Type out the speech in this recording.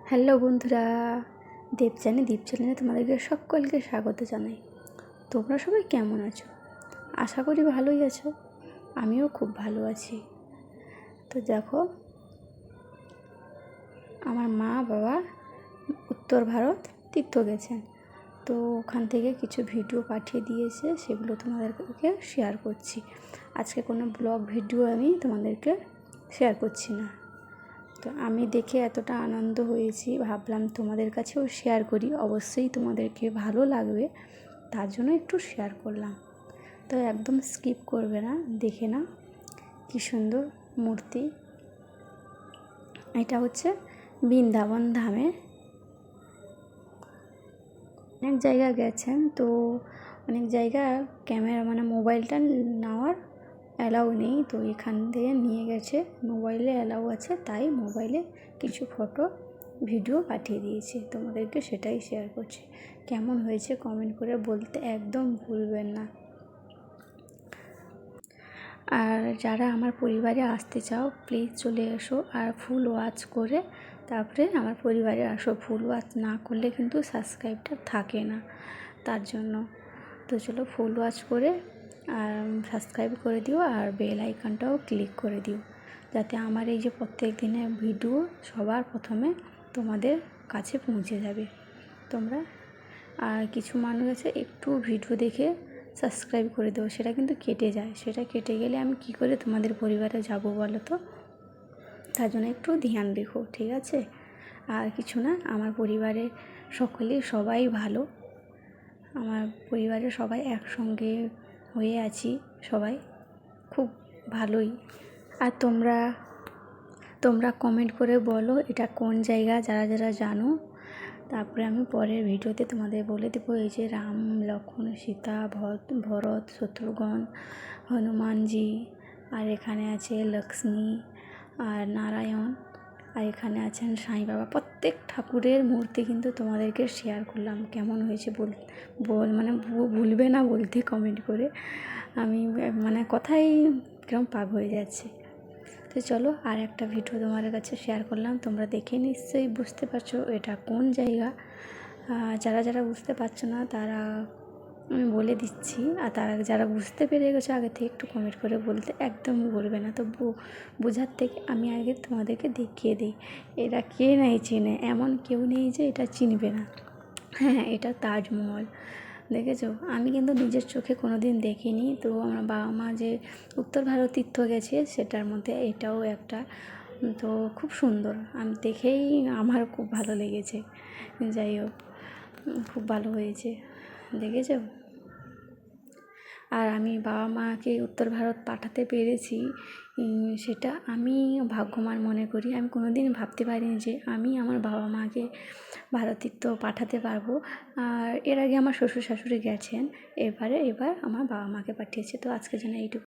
Hello বন্ধুরা, দীপ চ্যানেলে তোমাদেরকে সকলকে স্বাগত জানাই। তোমরা সবাই কেমন আছো? আশা করি ভালোই আছো। আমিও খুব ভালো আছি। তো দেখো, আমার মা বাবা উত্তর ভারত তীর্থ গেছেন, তো ওখান থেকে কিছু ভিডিও পাঠিয়ে দিয়েছে, সেগুলো তোমাদেরকে শেয়ার করছি। আজকে কোনো ব্লগ ভিডিও আমি তোমাদেরকে শেয়ার করছি না। তো আমি দেখে এতটা আনন্দ হয়েছি, ভাবলাম তোমাদের কাছেও শেয়ার করি, অবশ্যই তোমাদেরকে ভালো লাগবে, তার জন্য একটু শেয়ার করলাম। তো একদম স্কিপ করবে না, দেখে না কী সুন্দর মূর্তি। এটা হচ্ছে বৃন্দাবন ধামে। অনেক জায়গা গেছেন, তো অনেক জায়গা ক্যামেরা মোবাইলটা নেওয়ার অ্যালাউ নেই, তো এখান থেকে নিয়ে গেছে, মোবাইলে অ্যালাউ আছে, তাই মোবাইলে কিছু ফটো ভিডিও পাঠিয়ে দিয়েছি, তোমাদেরকে সেটাই শেয়ার করছি। কেমন হয়েছে কমেন্ট করে বলতে একদম ভুলবেন না। আর যারা আমার পরিবারে আসতে চাও প্লিজ চলে এসো, আর ফুল ওয়াচ করে তারপরে আমার পরিবারে আসো। ফুল ওয়াচ না করলে কিন্তু সাবস্ক্রাইবটা থাকে না, তার জন্য। তো চলো, ফুল ওয়াচ করে আর সাবস্ক্রাইব করে দিও, আর বেল আইকনটাও ক্লিক করে দিও, যাতে আমার এই যে প্রত্যেক দিনের ভিডিও সবার প্রথমে তোমাদের কাছে পৌঁছে যাবে। তোমরা আর কিছু মানুষ আছে একটু ভিডিও দেখে সাবস্ক্রাইব করে দেবো, সেটা কিন্তু কেটে যায়। সেটা কেটে গেলে আমি কি করে তোমাদের পরিবারে যাব বলো তো? তার জন্য একটু ধ্যান রেখো, ঠিক আছে? আর কিছু না, আমার পরিবারে সবাই ভালো। আমার পরিবারে সবাই একসঙ্গে হয়ে আছি, সবাই খুব ভালোই। আর তোমরা কমেন্ট করে বলো এটা কোন জায়গা, যারা যারা জানো। তারপরে আমি পরের ভিডিওতে তোমাদের বলে দেবো। এই যে রাম, লক্ষ্মণ, সীতা, ভরত, শত্রুঘ্ন, হনুমানজি, আর এখানে আছে লক্ষ্মী আর নারায়ণ, আর এখানে আছেন সাই বাবা। প্রত্যেক ঠাকুরের মূর্তি কিন্তু তোমাদেরকে শেয়ার করলাম। কেমন হয়েছে ভুলবে না বলতে কমেন্ট করে। আমি কথাই কিরম পাগ হয়ে যাচ্ছে। তো চলো, আর একটা ভিডিও তোমাদের কাছে শেয়ার করলাম, তোমরা দেখে নিশ্চয়ই বুঝতে পারছো এটা কোন জায়গা। যারা যারা বুঝতে পারছো না তারা আমি বলে দিচ্ছি, আর তারা যারা বুঝতে পেরে গেছো আগে থেকে একটু কমেন্ট করে বলতে একদম বলবে না। তো বোঝার থেকে আমি আগে তোমাদেরকে দেখিয়ে দিই, এটা কে নাই চিনে, এমন কেউ নেই যে এটা চিনবে না। হ্যাঁ, এটা তাজমহল, দেখেছো? আমি কিন্তু নিজের চোখে কোনো দিন দেখিনি। তো আমার বাবা মা যে উত্তর ভারত তীর্থ গেছে, সেটার মধ্যে এটাও একটা। তো খুব সুন্দর, আমি দেখেই আমার খুব ভালো লেগেছে। যাই হোক, খুব ভালো হয়েছে, দেখেছো? আর আমি বাবা মাকে উত্তর ভারত পাঠাতে পেরেছি, সেটা আমি ভাগ্যবান মনে করি। আমি কোনো দিন ভাবতে পারিনি যে আমি আমার বাবা মাকে ভারতীর্থ পাঠাতে পারবো। আর এর আগে আমার শ্বশুর শাশুড়ি গেছেন, এবার আমার বাবা মাকে পাঠিয়েছে। তো আজকের জন্য এইটুকু।